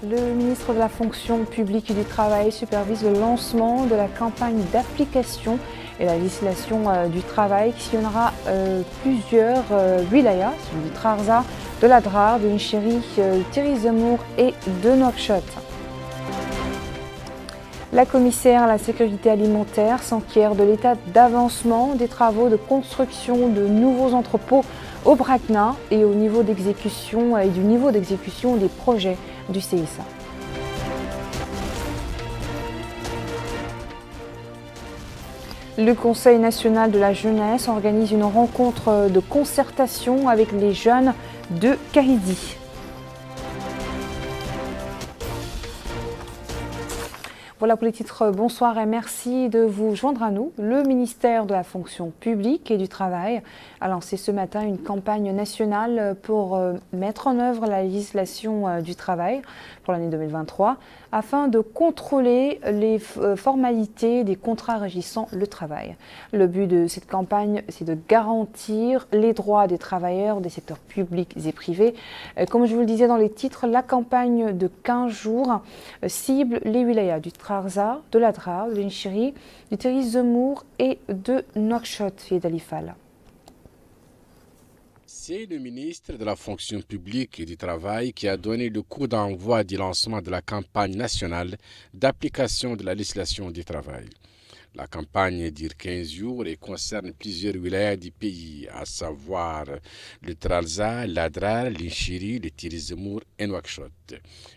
Le ministre de la fonction publique et du travail supervise le lancement de la campagne d'application et la législation du travail qui sillonnera plusieurs wilayas, celui du Trarza, de l'Adrar, de Nchiri, de Tiris Zemour et de Nouakchott. La commissaire à la sécurité alimentaire s'enquiert de l'état d'avancement des travaux de construction de nouveaux entrepôts au Brakna et au niveau d'exécution et du niveau d'exécution des projets du CSA. Le Conseil national de la jeunesse organise une rencontre de concertation avec les jeunes de Kahidi. Voilà pour les titres. Bonsoir et merci de vous joindre à nous. Le ministère de la fonction publique et du travail a lancé ce matin une campagne nationale pour mettre en œuvre la législation du travail pour l'année 2023 afin de contrôler les formalités des contrats régissant le travail. Le but de cette campagne, c'est de garantir les droits des travailleurs des secteurs publics et privés. Comme je vous le disais dans les titres, la campagne de 15 jours cible les wilayas du Trarza, de l'Adrar, de Nchiri, du Tiris Zemour et de Nouakchott et d'Alifal. C'est le ministre de la fonction publique et du travail qui a donné le coup d'envoi du lancement de la campagne nationale d'application de la législation du travail. La campagne dure 15 jours et concerne plusieurs wilayas du pays, à savoir le Trarza, l'Adrar, l'Nchiri, le Tiris Zemour et Nouakchott.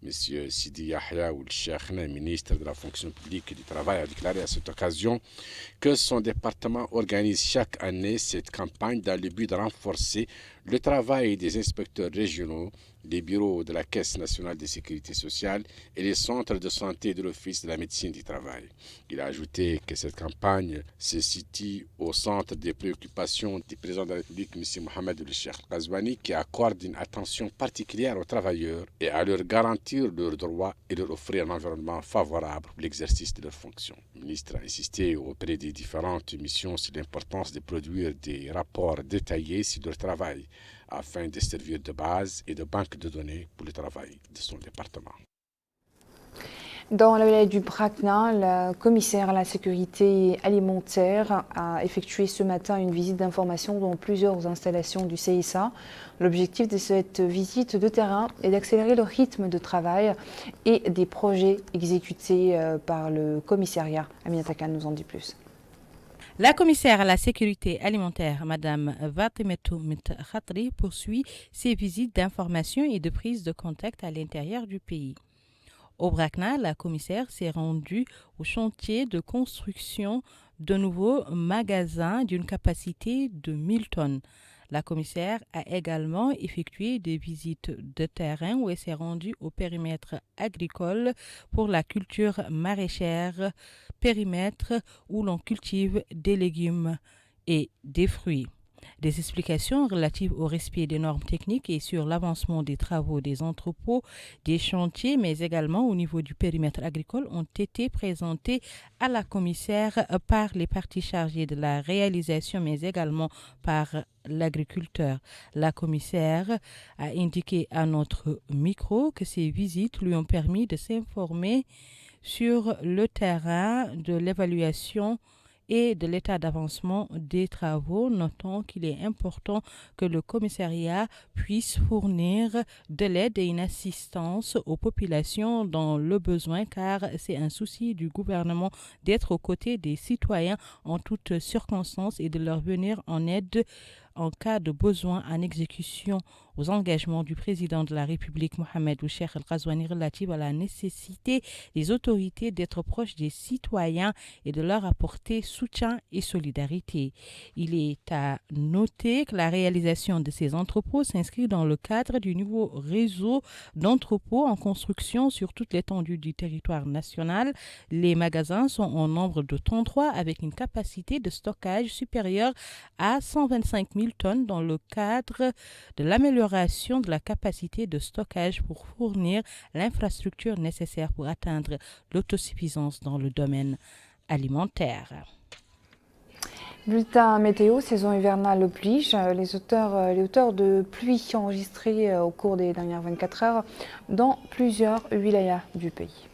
Monsieur Sidi Yahya Ould Cheikhna, ministre de la fonction publique et du travail, a déclaré à cette occasion que son département organise chaque année cette campagne dans le but de renforcer le travail des inspecteurs régionaux, les bureaux de la Caisse nationale de sécurité sociale et les centres de santé de l'Office de la médecine du travail. Il a ajouté que cette campagne se situe au centre des préoccupations du président de la République, M. Mohamed Ould Cheikh Ghazouani, qui accorde une attention particulière aux travailleurs et à leur garantir leurs droits et leur offrir un environnement favorable pour l'exercice de leurs fonctions. Le ministre a insisté auprès des différentes missions sur l'importance de produire des rapports détaillés sur leur travail, afin de servir de base et de banque de données pour le travail de son département. Dans la wilaya du Brakna, la commissaire à la sécurité alimentaire a effectué ce matin une visite d'information dans plusieurs installations du CSA. L'objectif de cette visite de terrain est d'accélérer le rythme de travail et des projets exécutés par le commissariat. Aminata Khan nous en dit plus. La commissaire à la sécurité alimentaire, Mme Fatimetou Mit Khatri, poursuit ses visites d'information et de prise de contact à l'intérieur du pays. Au Brakna, la commissaire s'est rendue au chantier de construction de nouveaux magasins d'une capacité de 1000 tonnes. La commissaire a également effectué des visites de terrain où elle s'est rendue au périmètre agricole pour la culture maraîchère, périmètre où l'on cultive des légumes et des fruits. Des explications relatives au respect des normes techniques et sur l'avancement des travaux des entrepôts, des chantiers, mais également au niveau du périmètre agricole ont été présentées à la commissaire par les parties chargées de la réalisation, mais également par l'agriculteur. La commissaire a indiqué à notre micro que ces visites lui ont permis de s'informer sur le terrain de l'évaluation et de l'état d'avancement des travaux, notant qu'il est important que le commissariat puisse fournir de l'aide et une assistance aux populations dans le besoin, car c'est un souci du gouvernement d'être aux côtés des citoyens en toutes circonstances et de leur venir en aide en cas de besoin en exécution aux engagements du président de la République Mohamed Ould Cheikh Ghazouani relatifs à la nécessité des autorités d'être proches des citoyens et de leur apporter soutien et solidarité. Il est à noter que la réalisation de ces entrepôts s'inscrit dans le cadre du nouveau réseau d'entrepôts en construction sur toute l'étendue du territoire national. Les magasins sont en nombre de 33 avec une capacité de stockage supérieure à 125 000 tonnes dans le cadre de l'amélioration de la capacité de stockage pour fournir l'infrastructure nécessaire pour atteindre l'autosuffisance dans le domaine alimentaire. Bulletin météo, saison hivernale oblige. Les hauteurs de pluie enregistrées au cours des dernières 24 heures dans plusieurs wilayas du pays.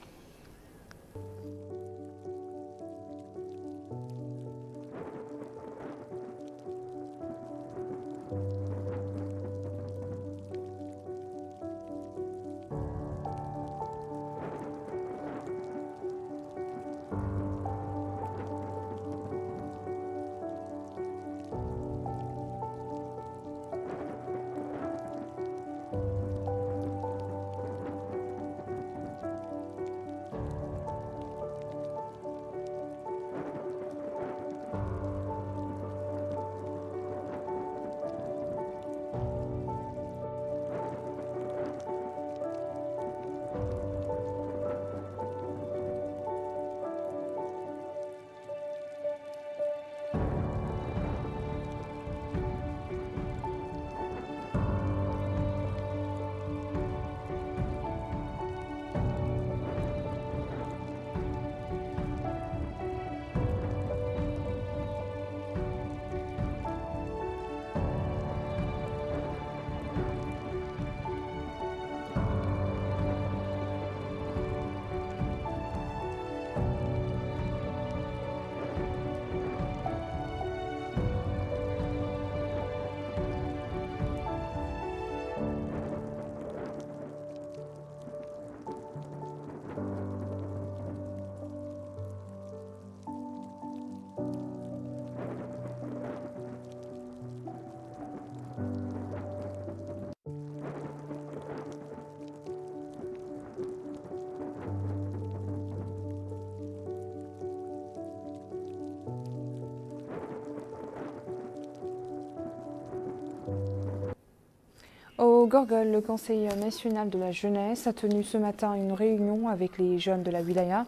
Au Gorgol, le Conseil national de la jeunesse a tenu ce matin une réunion avec les jeunes de la wilaya.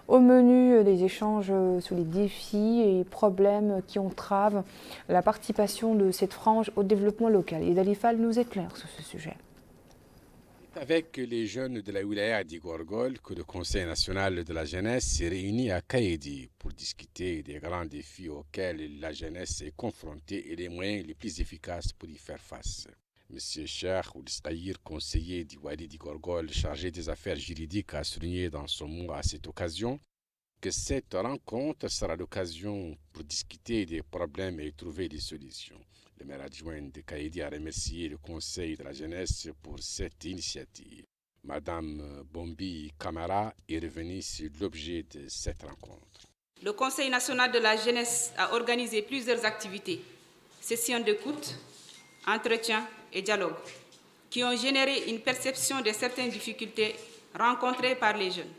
Au menu, des échanges sur les défis et problèmes qui entravent la participation de cette frange au développement local. Et Dalifal nous éclaire sur ce sujet. Avec les jeunes de la wilaya d'Igorgol que le Conseil national de la jeunesse s'est réuni à Kaedi pour discuter des grands défis auxquels la jeunesse est confrontée et les moyens les plus efficaces pour y faire face. Monsieur Cheikh Oudstaïr, conseiller du Wadi d'Igorgol chargé des affaires juridiques, a souligné dans son mot à cette occasion que cette rencontre sera l'occasion pour discuter des problèmes et trouver des solutions. Le maire adjoint de Kaedi a remercié le Conseil de la jeunesse pour cette initiative. Madame Bombi Kamara est revenue sur l'objet de cette rencontre. Le Conseil national de la jeunesse a organisé plusieurs activités, sessions d'écoute, entretiens et dialogues, qui ont généré une perception de certaines difficultés rencontrées par les jeunes,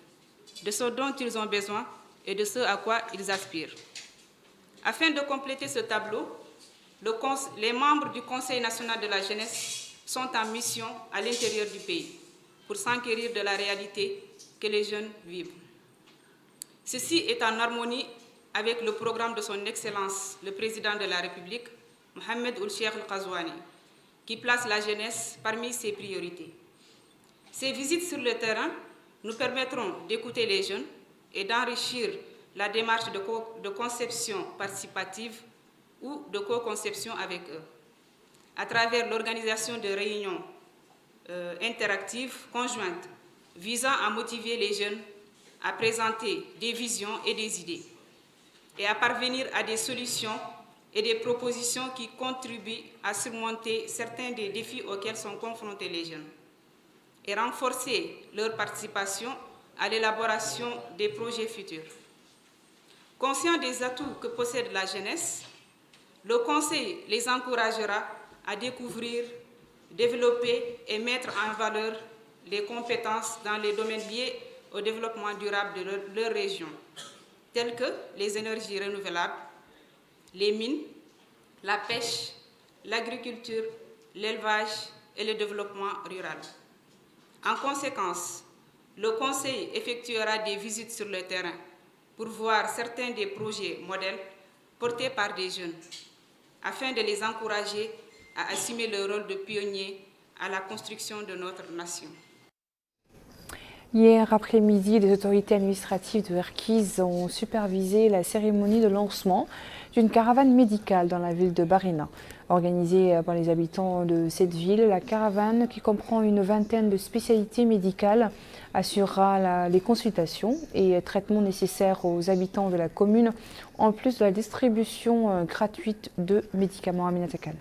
de ce dont ils ont besoin et de ce à quoi ils aspirent. Afin de compléter ce tableau, les membres du Conseil national de la jeunesse sont en mission à l'intérieur du pays pour s'enquérir de la réalité que les jeunes vivent. Ceci est en harmonie avec le programme de son Excellence, le Président de la République, Mohamed Ould Cheikh Al Ghazouani, qui place la jeunesse parmi ses priorités. Ces visites sur le terrain nous permettront d'écouter les jeunes et d'enrichir la démarche de conception participative ou de co-conception avec eux, à travers l'organisation de réunions interactives conjointes visant à motiver les jeunes à présenter des visions et des idées et à parvenir à des solutions et des propositions qui contribuent à surmonter certains des défis auxquels sont confrontés les jeunes et renforcer leur participation à l'élaboration des projets futurs. Conscient des atouts que possède la jeunesse, le Conseil les encouragera à découvrir, développer et mettre en valeur les compétences dans les domaines liés au développement durable de leur région, tels que les énergies renouvelables, les mines, la pêche, l'agriculture, l'élevage et le développement rural. En conséquence, le Conseil effectuera des visites sur le terrain pour voir certains des projets modèles portés par des jeunes, afin de les encourager à assumer le rôle de pionnier à la construction de notre nation. Hier après-midi, les autorités administratives de Herkiz ont supervisé la cérémonie de lancement d'une caravane médicale dans la ville de Barina. Organisée par les habitants de cette ville, la caravane, qui comprend une vingtaine de spécialités médicales, assurera les consultations et traitements nécessaires aux habitants de la commune, en plus de la distribution gratuite de médicaments Aminatakal.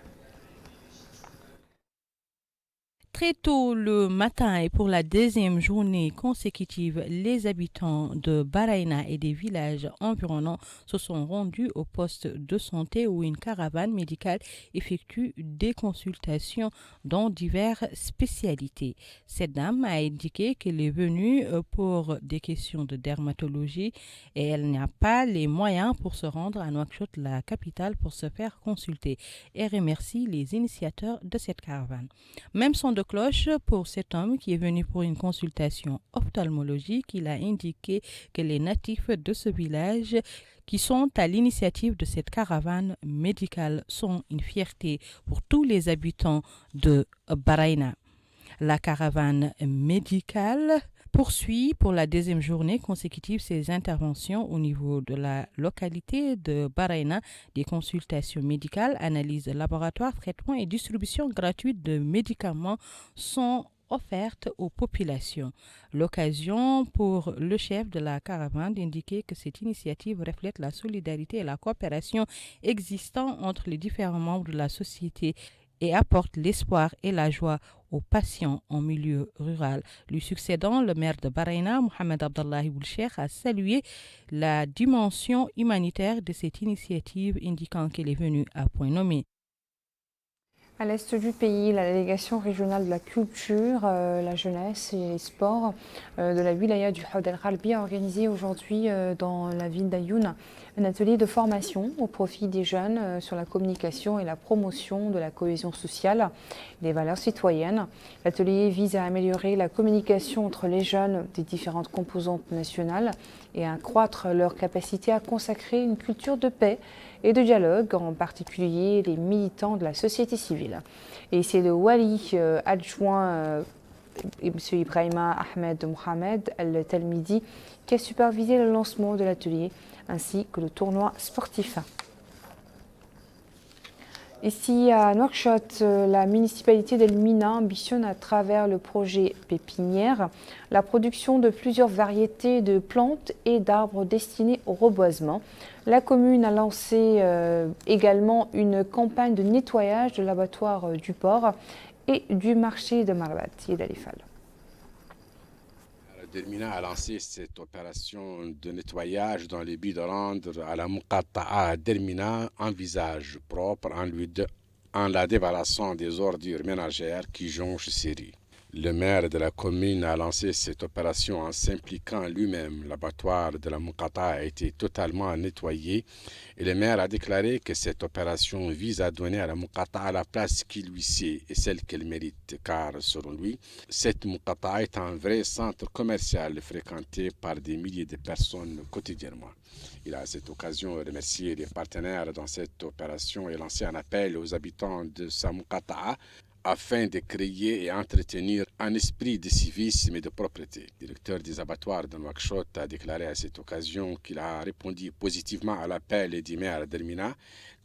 Très tôt le matin et pour la deuxième journée consécutive, les habitants de Baraina et des villages environnants se sont rendus au poste de santé où une caravane médicale effectue des consultations dans diverses spécialités. Cette dame a indiqué qu'elle est venue pour des questions de dermatologie et elle n'a pas les moyens pour se rendre à Nouakchott, la capitale, pour se faire consulter. Et remercie les initiateurs de cette caravane. Même son de cloche pour cet homme qui est venu pour une consultation ophtalmologique. Il a indiqué que les natifs de ce village qui sont à l'initiative de cette caravane médicale sont une fierté pour tous les habitants de Baraina. La caravane médicale poursuit pour la deuxième journée consécutive ses interventions au niveau de la localité de Baraina, des consultations médicales, analyses laboratoires, traitements et distribution gratuite de médicaments sont offertes aux populations. L'occasion pour le chef de la caravane d'indiquer que cette initiative reflète la solidarité et la coopération existant entre les différents membres de la société et apporte l'espoir et la joie aux patients en milieu rural. Lui succédant, le maire de Baraina, Mohamed Abdallahi Boulcher, a salué la dimension humanitaire de cette initiative, indiquant qu'elle est venue à point nommé. À l'est du pays, la délégation régionale de la culture, la jeunesse et les sports de la wilaya du Haoud el-Gharbi a organisé aujourd'hui dans la ville d'Ayoun un atelier de formation au profit des jeunes sur la communication et la promotion de la cohésion sociale et des valeurs citoyennes. L'atelier vise à améliorer la communication entre les jeunes des différentes composantes nationales et à accroître leur capacité à consacrer une culture de paix et de dialogue, en particulier les militants de la société civile. Et c'est le wali adjoint M. Ibrahima Ahmed Mohamed Al-Talmidi qui a supervisé le lancement de l'atelier ainsi que le tournoi sportif. Ici à Nouakchott, la municipalité d'El Mina ambitionne à travers le projet Pépinière la production de plusieurs variétés de plantes et d'arbres destinés au reboisement. La commune a lancé également une campagne de nettoyage de l'abattoir du port et du marché de Marbat. Yedalifal. Dermina a lancé cette opération de nettoyage dans le but de rendre à la Muqatta'a Dermina un visage propre en la débarrassant des ordures ménagères qui jonchent ses rues. Le maire de la commune a lancé cette opération en s'impliquant lui-même. L'abattoir de la Muqatta'a a été totalement nettoyé et le maire a déclaré que cette opération vise à donner à la Muqatta'a la place qui lui sied et celle qu'elle mérite, car selon lui, cette Muqatta'a est un vrai centre commercial fréquenté par des milliers de personnes quotidiennement. Il a à cette occasion remercié les partenaires dans cette opération et lancé un appel aux habitants de sa Muqatta'a afin de créer et entretenir un esprit de civisme et de propreté. Le directeur des abattoirs de Nouakchott a déclaré à cette occasion qu'il a répondu positivement à l'appel du maire d'Elmina,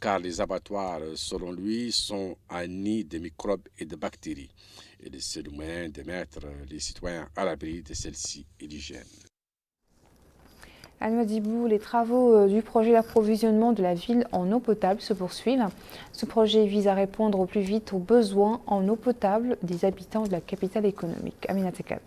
car les abattoirs, selon lui, sont un nid de microbes et de bactéries. Et le seul moyen de mettre les citoyens à l'abri de celles-ci est l'hygiène. À Nouadhibou, les travaux du projet d'approvisionnement de la ville en eau potable se poursuivent. Ce projet vise à répondre au plus vite aux besoins en eau potable des habitants de la capitale économique. Amina Tekab.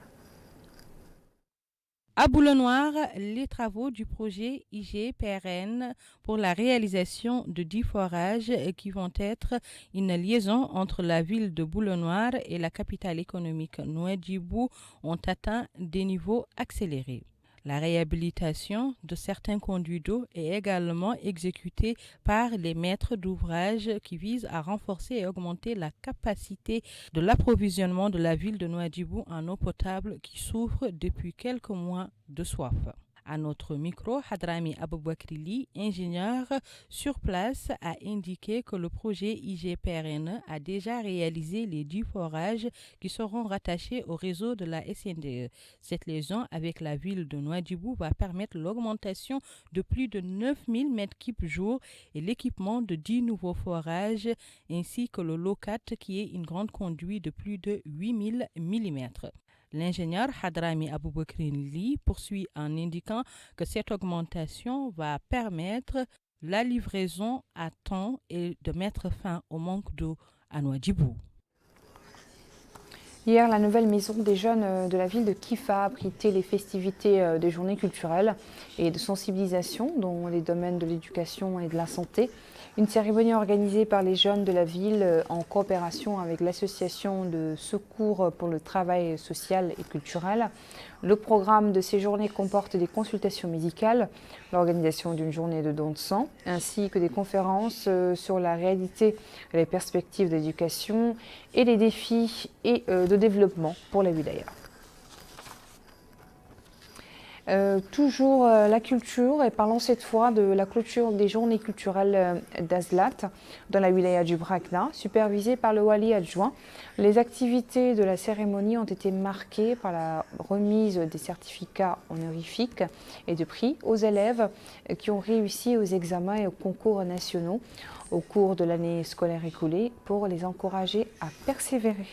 À Boulenoir, les travaux du projet IGPRN pour la réalisation de 10 forages qui vont être une liaison entre la ville de Boulenoir et la capitale économique Nouadhibou ont atteint des niveaux accélérés. La réhabilitation de certains conduits d'eau est également exécutée par les maîtres d'ouvrage qui visent à renforcer et augmenter la capacité de l'approvisionnement de la ville de Nouadhibou en eau potable qui souffre depuis quelques mois de soif. À notre micro, Hadrami Aboubakrili, ingénieur sur place, a indiqué que le projet IGPRN a déjà réalisé les 10 forages qui seront rattachés au réseau de la SNDE. Cette liaison avec la ville de Nouadhibou va permettre l'augmentation de plus de 9000 m3 jour et l'équipement de 10 nouveaux forages ainsi que le LOCAT qui est une grande conduite de plus de 8000 mm. L'ingénieur Hadrami Aboubakrili poursuit en indiquant que cette augmentation va permettre la livraison à temps et de mettre fin au manque d'eau à Nouadhibou. Hier, la nouvelle maison des jeunes de la ville de Kifa a abrité les festivités des journées culturelles et de sensibilisation dans les domaines de l'éducation et de la santé. Une cérémonie organisée par les jeunes de la ville en coopération avec l'association de secours pour le travail social et culturel. Le programme de ces journées comporte des consultations médicales, l'organisation d'une journée de don de sang, ainsi que des conférences sur la réalité et les perspectives d'éducation et les défis et de développement pour la wilaya. Toujours la culture et parlons cette fois de la clôture des journées culturelles d'Azlat dans la wilaya du Brakna, supervisée par le wali adjoint. Les activités de la cérémonie ont été marquées par la remise des certificats honorifiques et de prix aux élèves qui ont réussi aux examens et aux concours nationaux au cours de l'année scolaire écoulée pour les encourager à persévérer.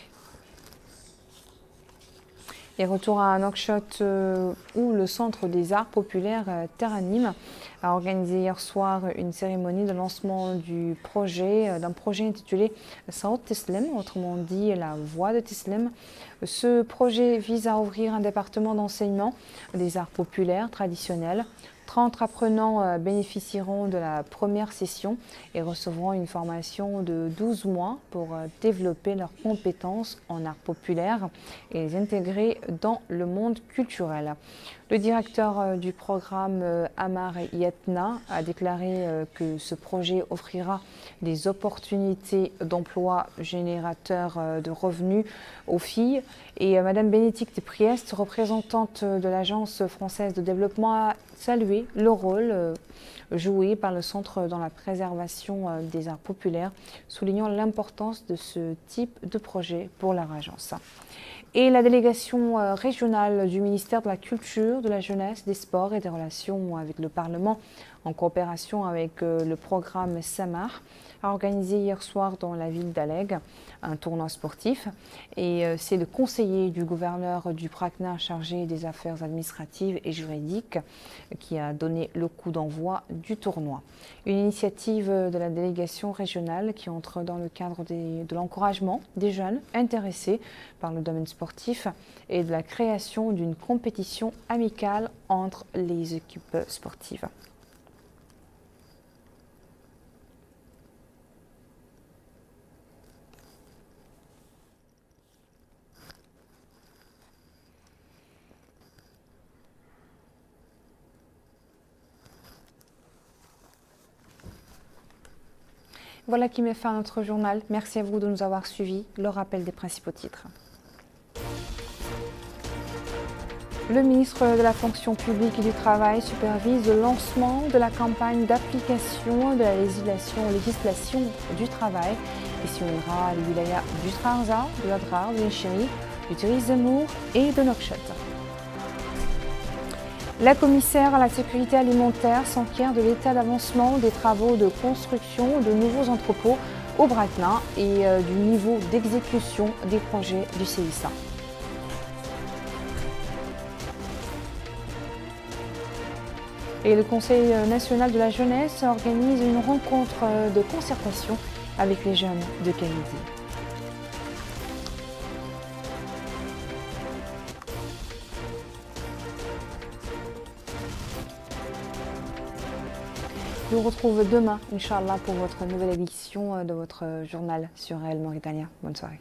Et retour à Nouakchott où le Centre des arts populaires Teranim a organisé hier soir une cérémonie de lancement d'un projet intitulé Saout Tislem, autrement dit la voix de Tislem. Ce projet vise à ouvrir un département d'enseignement des arts populaires traditionnels. 30 apprenants bénéficieront de la première session et recevront une formation de 12 mois pour développer leurs compétences en art populaire et les intégrer dans le monde culturel. Le directeur du programme, Amar Yatna, a déclaré que ce projet offrira des opportunités d'emploi générateurs de revenus aux filles. Et Madame Bénédicte Priest, représentante de l'Agence française de développement, a salué le rôle joué par le centre dans la préservation des arts populaires, soulignant l'importance de ce type de projet pour leur agence. Et la délégation régionale du ministère de la Culture, de la Jeunesse, des Sports et des Relations avec le Parlement, en coopération avec le programme Samar, a organisé hier soir dans la ville d'Alleg un tournoi sportif. Et c'est le conseiller du gouverneur du Brakna chargé des affaires administratives et juridiques qui a donné le coup d'envoi du tournoi. Une initiative de la délégation régionale qui entre dans le cadre de l'encouragement des jeunes intéressés par le domaine sportif et de la création d'une compétition amicale entre les équipes sportives. Voilà qui met fin à notre journal. Merci à vous de nous avoir suivis. Le rappel des principaux titres. Le ministre de la Fonction publique et du Travail supervise le lancement de la campagne d'application de la législation du travail qui sillonnera les wilayas du Trarza, de l'Adrar, de l'Inchiri, du Tiris-Zemour et de Nouakchott. La commissaire à la sécurité alimentaire s'enquiert de l'état d'avancement des travaux de construction de nouveaux entrepôts au Brakna et du niveau d'exécution des projets du CISA. Et le Conseil national de la jeunesse organise une rencontre de concertation avec les jeunes de Kennedy. Je vous retrouve demain, Inch'Allah, pour votre nouvelle édition de votre journal sur El Mauritania. Bonne soirée.